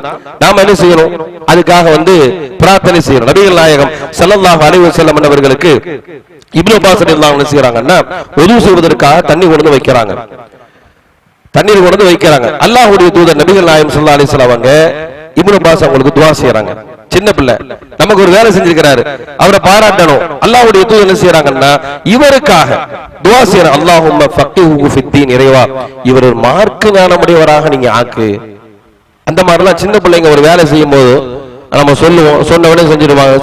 நாம என்ன செய்யணும்? அதுக்காக பிரார்த்தனை செய்யணும். நபிகள் நாயகம் ஸல்லல்லாஹு அலைஹி வஸல்லம் அவர்களுக்கு இப்னு அப்பாஸ் ரலியல்லாஹு அன்ஹு செய்றாங்கன்னா உது செய்வதற்காக தண்ணி கொண்டு வைக்கிறாங்க. தண்ணீர் கொண்டு வைக்கிறாங்க. அல்லாஹ்வுடைய தூதர் நபிகள் நாயகம் ஸல்லல்லாஹு அலைஹி வஸல்லம் அவங்க இப்னு அப்பாஸ் அவங்களுக்கு துஆ செய்றாங்க. சின்ன பிள்ளை நமக்கு ஒரு வேலை செஞ்சிருக்கிறாரு, அவரை பாராட்டணும். அல்லாஹ்வுடைய தூதர் என்ன செய்றாங்கன்னா இவருக்காக துஆ செய்றாங்க. அல்லாஹும்ம ஃபக்ஹுஹு ஃபித்தீன், இறைவா இவர் ஒரு மார்க்க ஞானமுடையவராக நீங்க ஆக்கு. அந்த மாதிரிலாம் சின்ன பிள்ளைங்க ஒரு வேலை செய்யும் போது நம்ம சொல்லுவோம், சொன்ன உடனே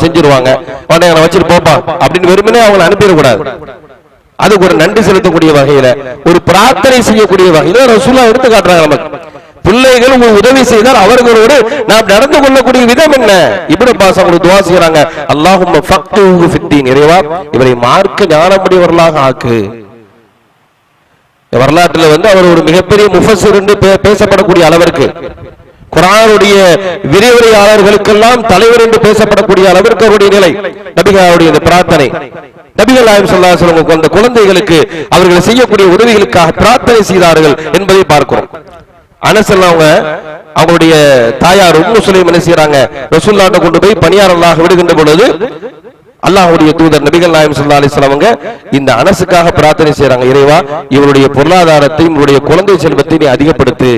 செஞ்சிருவாங்க. உடனே வச்சுட்டு போப்பா அப்படின்னு வெறுமனே அவங்களை அனுப்பிடக்கூடாது. அதுக்கு ஒரு நன்றி செலுத்தக்கூடிய வகையில, ஒரு பிரார்த்தனை செய்யக்கூடிய வகையில ரசூலுல்லாஹ் எடுத்து காட்டுறாங்க. நமக்கு பிள்ளைகள் உதவி செய்தால் அவர்களோடு நாம் நடந்து கொள்ளக்கூடிய விதம் என்ன? இப்னு அப்பாஸ் அவங்களுக்கு துஆ செய்றாங்க. அல்லாஹும்ம ஃபக்ஹுஹு ஃபித்தீன், இறைவா இவரை மார்க்க ஞானமுடையவர்களாக ஆக்கு. வரலாற்றில் அவர் ஒரு மிகப்பெரிய முஃபஸ்ஸிர் என்று பேசப்படக்கூடிய அளவிற்கு, குர்ஆனுடைய விரிவுரையாளர்களுக்கெல்லாம் தலைவர் என்று பேசப்படக்கூடிய அளவிற்கு அவருடைய நிலை. நபிகளுடைய இந்த பிரார்த்தனை, நபிகள் நாயகம் ஸல்லல்லாஹு அலைஹி வஸல்லம் அந்த குழந்தைகளுக்கு அவர்கள் செய்யக்கூடிய உதவிகளுக்காக பிரார்த்தனை செய்தார்கள் என்பதை பார்க்கிறோம். அனஸ் அவங்களுடைய தாயார் உம்மு சுலைம் என்ன செய்றாங்க, ரசூலுல்லாஹ்ட்ட கொண்டு போய் பணியாளர்களாக விடுகின்ற பொழுது அல்லாஹ்வுடைய தூதர் நபிகள் நாயகம் ஸல்லல்லாஹு அலைஹி வஸல்லம் இந்த அனஸுக்காக பிரார்த்தனை செய்றாங்க. இறைவா இவருடைய பொருளாதாரத்தை, இவருடைய குழந்தை செல்வத்தை நீ அதிகப்படுத்து.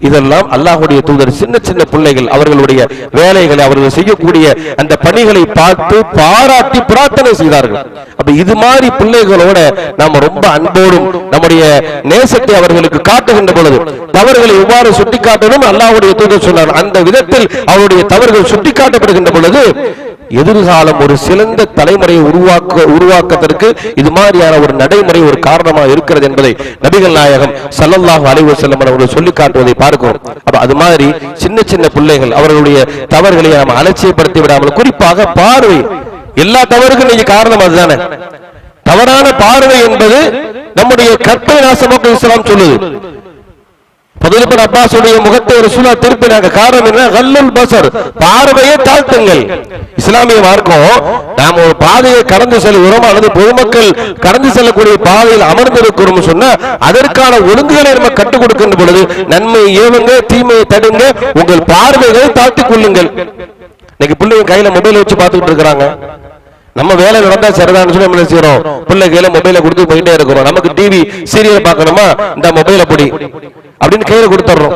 இதெல்லாம் அல்லாஹ்வுடைய தூதர் சின்ன சின்ன பிள்ளைகள் அவர்களுடைய வேலைகளை, அவர்கள் செய்யக்கூடிய அந்த பணிகளை பார்த்து பாராட்டி பிரார்த்தனை செய்தார்கள். அப்ப இது மாதிரி பிள்ளைகளோட நாம ரொம்ப அன்போடும் நம்முடைய நேசத்தை அவர்களுக்கு காட்டுகின்ற பொழுது தவறுகளை எவ்வாறு சுட்டிக்காட்டணும் அல்லாஹ்வுடைய தூதர் சொன்னார். அந்த விதத்தில் அவருடைய தவறுகள் சுட்டிக்காட்டப்படுகின்ற பொழுது எதிர்காலம் ஒரு சிறந்த தலைமுறையை உருவாக்கத்திற்கு இது மாதிரியான ஒரு நடைமுறை ஒரு காரணமாக இருக்கிறது என்பதை நபிகள் நாயகம் ஸல்லல்லாஹு அலைஹி வஸல்லம் அவர்கள் சொல்லி காட்டுவதை பார்க்கிறோம். அப்ப அது மாதிரி சின்ன சின்ன பிள்ளைகள் அவர்களுடைய தவறுகளை நாம் அலட்சியப்படுத்தி விடாமல், குறிப்பாக பார்வை, எல்லா தவறுக்கும் நீங்க காரணம் அதுதானே. தவறான பார்வை என்பது நம்முடைய கற்பை நாசமாக இஸ்லாம் சொல்லுது. ஃபதுல் இப்னு அப்பாஸுடைய முகத்தை ரசூலுல்லாஹ் திருப்பினாங்க. காரணம் என்ன? கல்லுல் பஸர், பார்வையை தாழ்த்துங்கள். இஸ்லாமிய மார்க்கம் நாம் ஒரு பாதையை கடந்து செல்கிறோம் அல்லது பொதுமக்கள் கடந்து செல்லக்கூடிய பாதையில் அமர்ந்திருக்கிறோம் சொன்னா அதற்கான ஒழுங்குகளை நம்ம கற்றுக் கொடுக்கின்ற பொழுது நன்மை ஏவுங்க, தீமையை தடுங்க, உங்கள் பார்வைகளை தாழ்த்திக் கொள்ளுங்கள். இன்னைக்கு பிள்ளைங்க கையில மொபைல் வச்சு பார்த்துக்கிட்டு இருக்கிறாங்க. நம்ம வேலை நடந்தா சரிதான் சொல்லி நம்ம செய்யறோம், பிள்ளை கையில மொபைல கொடுத்து போயிட்டே இருக்கிறோம். நமக்கு டிவி சீரியல் பார்க்கணுமா, இந்த மொபைல பொடி அப்படின்னு கையில கொடுத்துறோம்.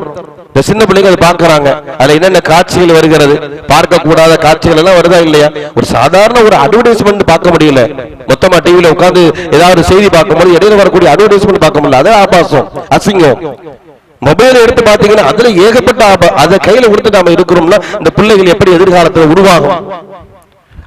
இந்த சின்ன பிள்ளைங்க அதை பாக்குறாங்க. அதுல என்னென்ன காட்சிகள் வருகிறது, பார்க்க கூடாத காட்சிகள் எல்லாம் வருதா இல்லையா? ஒரு சாதாரண ஒரு அட்வர்டைஸ்மெண்ட் பார்க்க முடியல. மொத்தமா டிவியில உட்கார்ந்து ஏதாவது செய்தி பார்க்கும்போது இடையில வரக்கூடிய அட்வர்டைஸ்மெண்ட் பார்க்க முடியல. அதே ஆபாசம், அசிங்கம். மொபைல் எடுத்து பாத்தீங்கன்னா அதுல ஏகப்பட்ட அதை கையில கொடுத்து நாம இருக்கிறோம்னா இந்த பிள்ளைகள் எப்படி எதிர்காலத்தில் உருவாகும்?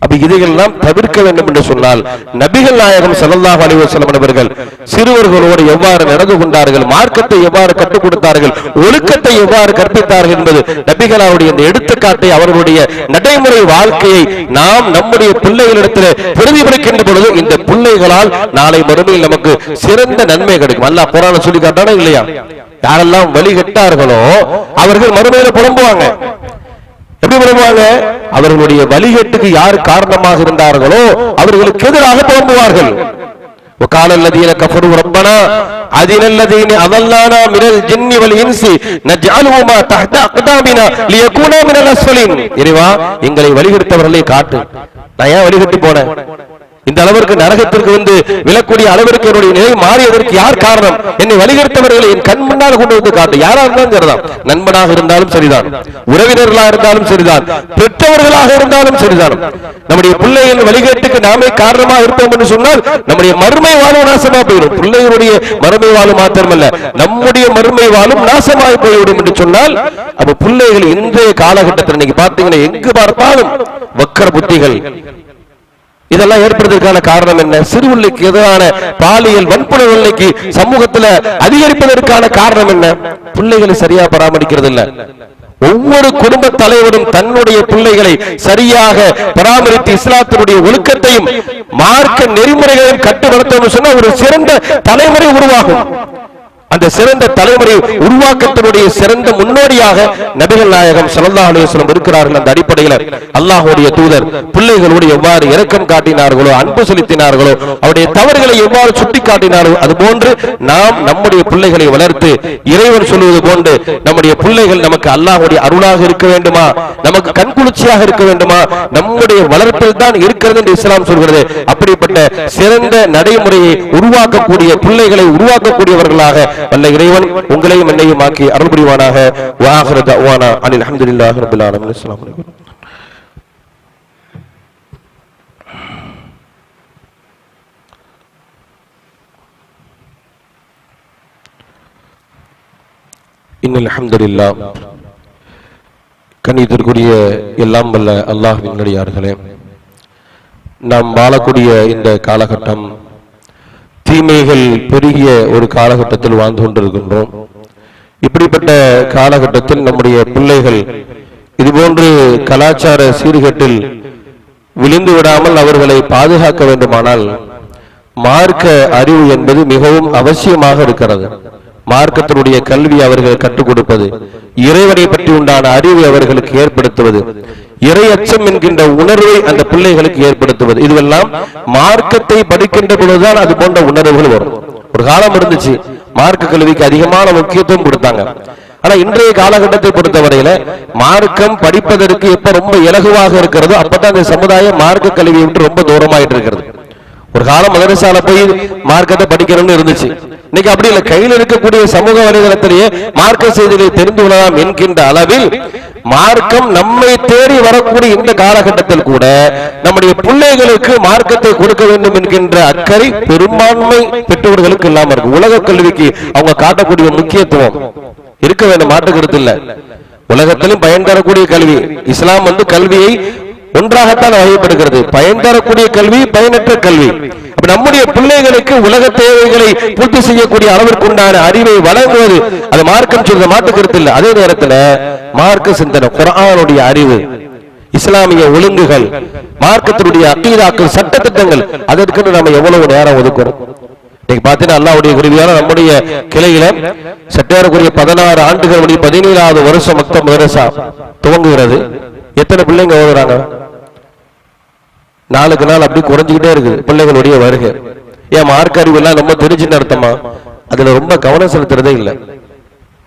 அப்ப இதையெல்லாம் தவிர்க்க வேண்டும் என்று சொன்னால் நபிகள் நாயகம் ஸல்லல்லாஹு அலைஹி வஸல்லம் அவர்கள் சிறுவர்களோடு எவ்வாறு நடந்து கொண்டார்கள், மார்க்கத்தை எவ்வாறு கற்றுக் கொடுத்தார்கள், ஒழுக்கத்தை எவ்வாறு கற்பித்தார்கள் என்பது நபிகளாருடைய இந்த எடுத்துக்காட்டை, அவர்களுடைய நடைமுறை வாழ்க்கையை நாம் நம்முடைய பிள்ளைகளிடத்தில் பிரதிபலிக்கின்ற பொழுது இந்த பிள்ளைகளால் நாளை மறுமையில் நமக்கு சிறந்த நன்மை கிடைக்கும். அல்லாஹ் குர்ஆன்ல சொல்லி காட்டானா இல்லையா? யாரெல்லாம் வழிகட்டார்களோ அவர்கள் மறுமையில புலம்புவாங்க. எப்படி புலம்புவாங்க? அவர்களுடைய வழிகேட்டுக்கு யார் காரணமாக இருந்தார்களோ அவர்களுக்கு எதிராக புலம்புவார்கள். وقال الذين كفروا ربنا أرنا الذين أضلنا من الجن والإنس نجعلهما تحت أقدامنا ليكونا من الأسفلين. இறைவா, எங்களை வழிகெடுத்தவர்களை காட்டு. நான் ஏன் வழிகட்டி போனேன்? இந்த அளவிற்கு நரகத்திற்கு வந்து விழக்கூடிய அளவிற்கு என்னுடைய நிலை மாறியதற்கு யார் காரணம்? என்னை வழிகெடுத்தவர்களை என் கண் முன்னால் கொண்டு வந்து காட்டு. யாரா இருந்தாலும் சரிதான், நண்பனாக இருந்தாலும் சரிதான், உறவினர்களாக இருந்தாலும் சரிதான், பெற்றவர்களாக இருந்தாலும் சரிதான். நம்முடைய பிள்ளைகளின் வழிகேட்டுக்கு நாமே காரணமாக இருப்போம் என்று சொன்னால் நம்முடைய மறுமை வாழும் நாசமா போயிடும். பிள்ளைகளுடைய மறுமை வாழும் மாத்திரமல்ல, நம்முடைய மறுமை வாழும் நாசமாய் போய்விடும் என்று சொன்னால், அப்ப பிள்ளைகள் இன்றைய காலகட்டத்தில் நீங்க பார்த்தீங்கன்னா எங்கு பார்த்தாலும் வக்கர புத்திகள் இதெல்லாம் ஏற்படுவதற்கான காரணம் என்ன? சிறுபிள்ளைக்கு எதிரான பாலியல் வன்புணர்வுகளுக்கு சமூகத்தில் அதிகரிப்பதற்கான காரணம் என்ன? பிள்ளைகளை சரியா பராமரிக்கிறது இல்ல. ஒவ்வொரு குடும்ப தலைவரும் தன்னுடைய பிள்ளைகளை சரியாக பராமரித்து இஸ்லாத்தினுடைய ஒழுக்கத்தையும் மார்க்க நெறிமுறைகளையும் கட்டுப்படுத்த சொன்ன ஒரு சிறந்த தலைமுறை உருவாகும். அந்த சிறந்த தலைமுறை உருவாக்கத்தினுடைய சிறந்த முன்னோடியாக நபிகள் நாயகம் ஸல்லல்லாஹு அலைஹி வஸல்லம் இருக்கிறார்கள். அந்த அடிப்படையில் அல்லாஹ்வுடைய தூதர் பிள்ளைகளோடு எவ்வாறு இரக்கம் காட்டினார்களோ, அன்பு செலுத்தினார்களோ, அவருடைய தவறுகளை எவ்வாறு சுட்டிக்காட்டினார்களோ, அதுபோன்று நாம் நம்முடைய பிள்ளைகளை வளர்த்து இறைவன் சொல்வது போன்று நம்முடைய பிள்ளைகள் நமக்கு அல்லாஹ்வுடைய அருளாக இருக்க வேண்டுமா, நமக்கு கண்குளிர்ச்சியாக இருக்க வேண்டுமா, நம்முடைய வளர்ப்பில் தான் இருக்கிறது என்று இஸ்லாம் சொல்கிறது. அப்படிப்பட்ட சிறந்த நடைமுறையை உருவாக்கக்கூடிய பிள்ளைகளை உருவாக்கக்கூடியவர்களாக வல்ல இறைவன் உங்களையும் என்னையும் ஆக்கி அருள் புரிவானாக. வஆகிரு தஅவானா அனில் ஹம்துலில்லாஹி ரப்பில் ஆலமீன். அஸ்ஸலாமு அலைக்கும். இன்னல் ஹம்துலில்லாஹ். கண்ணியத்திற்குரிய எல்லாம் வல்ல அல்லாஹ்வின் நல்லடியார்களே, நாம் வாழக்கூடிய இந்த காலகட்டம் தீமைகள் பெருகிய ஒரு காலகட்டத்தில் வாழ்ந்து கொண்டிருக்கின்றோம். இப்படிப்பட்ட காலகட்டத்தில் நம்முடைய பிள்ளைகள் இதுபோன்று கலாச்சார சீர்கேட்டில் விழுந்து விடாமல் அவர்களை பாதுகாக்க வேண்டுமானால் மார்க்க அறிவு என்பது மிகவும் அவசியமாக இருக்கிறது. மார்க்கத்தினுடைய கல்வி அவர்கள் கற்றுக் கொடுப்பது, இறைவனை பற்றி உண்டான அறிவை அவர்களுக்கு ஏற்படுத்துவது, இறை அச்சம் என்கின்ற உணர்வை அந்த பிள்ளைகளுக்கு ஏற்படுத்துவது, இதுவெல்லாம் மார்க்கத்தை படிக்கின்ற பொழுதுதான் அது போன்ற உணர்வுகள் வரும். ஒரு காலம் இருந்துச்சு, மார்க்க கல்விக்கு அதிகமான முக்கியத்துவம் கொடுத்தாங்க. ஆனா இன்றைய காலகட்டத்தை பொறுத்தவரையில மார்க்கம் படிப்பதற்கு எப்ப ரொம்ப இலகுவாக இருக்கிறதோ அப்பதான் இந்த சமுதாயம் மார்க்க கல்வியை விட்டு ரொம்ப தூரமாயிட்டு இருக்கிறது. ஒரு காலம் மதரசால போய் மார்க்கத்தை படிக்கணும்னு இருந்துச்சு. இன்னைக்கு அப்படி இல்லை. கையில் இருக்கக்கூடிய சமூக வலைதளத்திலேயே மார்க்க செய்திகளை தெரிந்து கொள்ளலாம் என்கின்ற அளவில் மார்க்கம் நம்மை தேடி வரக்கூடிய இந்த காலகட்டத்தில் கூட நம்முடைய பிள்ளைகளுக்கு மார்க்கத்தை கொடுக்க வேண்டும் என்கின்ற அக்கறை பெரும்பான்மை பெற்றோர்களுக்கு இல்லாம இருக்கு. உலக கல்விக்கு அவங்க காட்டக்கூடிய முக்கியத்துவம் இருக்க வேண்டும், மாற்று கருத்து இல்ல. உலகத்திலும் பயன் தரக்கூடிய கல்வி, இஸ்லாம் கல்வியை ஒன்றாகத்தான் வகைப்படுகிறது. பயன் தரக்கூடிய கல்வி, பயனற்ற கல்வி. நம்முடைய பிள்ளைகளுக்கு உலக தேவைகளை பூர்த்தி செய்யக்கூடிய அளவிற்கு உண்டான அறிவை வழங்குவது அது மார்க்கம் சொல்ற மாற்று கருத்து இல்லை. அதே நேரத்தில் மார்க்க சிந்தனை, குர்ஆனுடைய அறிவு, இஸ்லாமிய ஒழுங்குகள், மார்க்கத்தினுடைய அகீதாக்கள், சட்ட திட்டங்கள், அதற்கு நம்ம எவ்வளவு நேரம் ஒதுக்குறோம்? இன்னைக்கு பார்த்தீங்கன்னா அல்லாஹ்வுடைய கிருபையால நம்முடைய கிளையில சட்டேறக்குரிய 16 ஆண்டுகள் வழி 17வது வருஷம் மக்தப் மதரசா துவங்குகிறது. எத்தனை பிள்ளைங்க ஓதுறாங்க? நாளுக்கு நாள் அப்படி குறைஞ்சிக்கிட்டே இருக்கு பிள்ளைகளுடைய வருகை. ஏன் மார்க்க அறிவு எல்லாம் ரொம்ப தெரிஞ்சுன்னு அர்த்தமா? அதுல ரொம்ப கவனம் செலுத்துறதே இல்லை.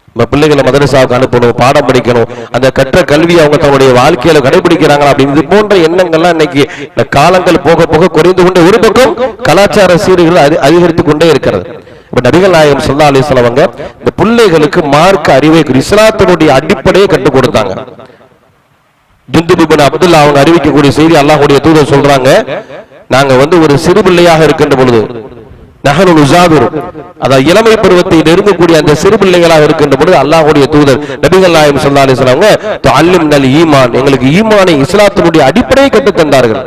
நம்ம பிள்ளைகளை மதரசாவுக்கு அனுப்பணும், பாடம் படிக்கணும், அந்த கற்ற கல்வியை அவங்க தன்னுடைய வாழ்க்கையில கடைபிடிக்கிறாங்களா அப்படின்னு இது போன்ற எண்ணங்கள்லாம் இன்னைக்கு இந்த காலங்கள் போக போக குறைந்து கொண்டே, ஒரு பக்கம் கலாச்சார சீர்கள் அதிகரித்துக் கொண்டே இருக்கிறது. இப்ப நபிகள் நாயகம் ஸல்லல்லாஹு அலைஹி வஸல்லம் அவங்க இந்த பிள்ளைகளுக்கு மார்க்க அறிவை இஸ்லாத்தினுடைய அடிப்படையை கற்றுக் கொடுத்தாங்க. ஜுந்துப் இப்னு அப்துல்லா அவங்க அறிவிக்கக்கூடிய செய்தி, அல்லாஹ்வுடைய தூதர் சொல்றாங்க, நாங்க ஒரு சிறு பிள்ளையாக இருக்கின்ற பொழுது நஹனு நுஸாவிரு, அதாவது இளமை பருவத்தை நெருங்கக்கூடிய அந்த சிறு பிள்ளைகளாக இருக்கின்ற பொழுது அல்லாஹ்வுடைய தூதர் நபிகள் நாயகம் ஸல்லல்லாஹு அலைஹி வஸல்லம் துஅல்லிம்னல் ஈமான், எங்களுக்கு ஈமானை இஸ்லாத்தினுடைய அடிப்படையை கற்றுத் தந்தார்கள்.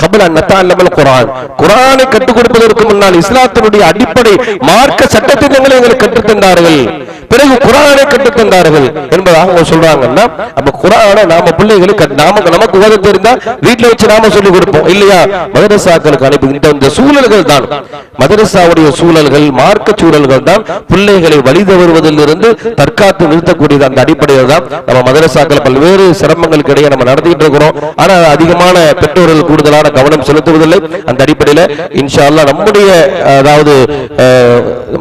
கபல நத்தஅல்லமல் குர்ஆன், குர்ஆனை கற்றுக் கொடுப்பதற்கு முன்னால் இஸ்லாத்தினுடைய அடிப்படை மார்க்க சட்டத்திட்டங்களை எங்களுக்கு கற்றுத் தந்தார்கள். பிறகு குர்ஆனை கற்றுத் தந்தார்கள் என்பதாக அவங்க சொல்றாங்கன்னா, அப்ப குர்ஆனை நாம பிள்ளைகளுக்கு நமக்கு ஓத தெரிந்தா வீட்டுல வச்சு நாம சொல்லிக் கொடுப்போம் இல்லையா? மதரசாக்களுக்கு அனுப்பி இந்த சூழல்கள் தான், மதரசாவுடைய சூழல்கள், மார்க்க சூழல்கள் தான் பிள்ளைகளை வழி தவறுவதிலிருந்து தற்காத்து நிறுத்தக்கூடியது. அந்த அடிப்படையில் தான் நம்ம மதரசாக்கள் பல்வேறு சிரமங்களுக்கு இடையே நம்ம நடத்திட்டு இருக்கிறோம். ஆனா அதிகமான பெற்றோர்கள் கூடுதலான கவனம் செலுத்துவதில்லை. அந்த அடிப்படையில் இன்ஷா அல்லாஹ் நம்முடைய அதாவது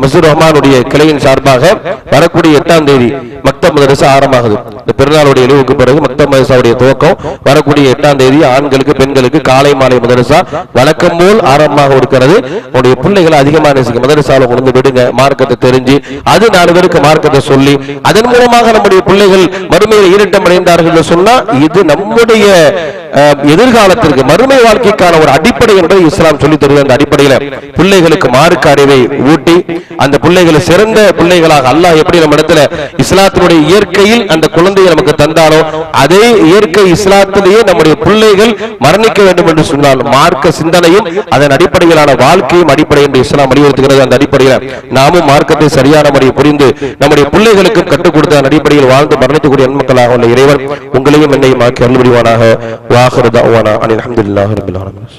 மஸ்ஜித் ரஹ்மானுடைய கிளையின் சார்பாக வரக்கூடிய 8ஆம் தேதி மக்தப் மதரசா ஆரம்பமாகுது. இந்த பெருநாளுடைய இழிவுக்கு பிறகு மக்தப் மதரசாவுடைய துவக்கம் வரக்கூடிய 8ஆம் தேதி ஆண்களுக்கு பெண்களுக்கு காலை மாலை மதரசா வழக்கம் போல் ஆரம்பமாக இருக்கிறது. உங்களுடைய பிள்ளைகளை அதிகமாக நேசிக்க மதரசாவில் கொண்டு விடுங்க, மார்க்கத்தை தெரிஞ்சு அது 4 பேருக்கு மார்க்கத்தை சொல்லி அதன் மூலமாக நம்முடைய பிள்ளைகள் மறுமையில் ஈரட்டம் அடைந்தார்கள் சொன்னா இது நம்முடைய எதிர்காலத்திற்கு மறுமை வாழ்க்கைக்கான ஒரு அடிப்படை என்பதை இஸ்லாம் சொல்லி தருவது. அந்த அடிப்படையில் பிள்ளைகளுக்கு மார்க்க அறிவை ஊட்டி அந்த பிள்ளைகளை சிறந்த பிள்ளைகளாக அல்லாஹ் எப்படி நம்ம இடத்துல இஸ்லாத்தினுடைய இயற்கையில் அந்த குழந்தையை நமக்கு தந்தாரோ அதே இயற்கை இஸ்லாத்திலேயே நம்முடைய பிள்ளைகள் மரணிக்க வேண்டும் என்று சொன்னால் மார்க்க சிந்தனையும் அதன் அடிப்படையிலான வாழ்க்கையும் அடிப்படை என்று இஸ்லாம் வலியுறுத்துகிறது. அந்த அடிப்படையில் நாமும் மார்க்கத்தை சரியான முறையை புரிந்து நம்முடைய பிள்ளைகளுக்கும் கற்றுக் கொடுத்த அடிப்படையில் வாழ்ந்து மரணிக்கக்கூடிய மக்களாக உள்ள இறைவன் உங்களையும் என்னையும் ஆக்கி அருள் புரிவானாக. வாஹிரு தஅவானா அனில் ஹம்துலில்லாஹி ரப்பில் ஆலமீன்.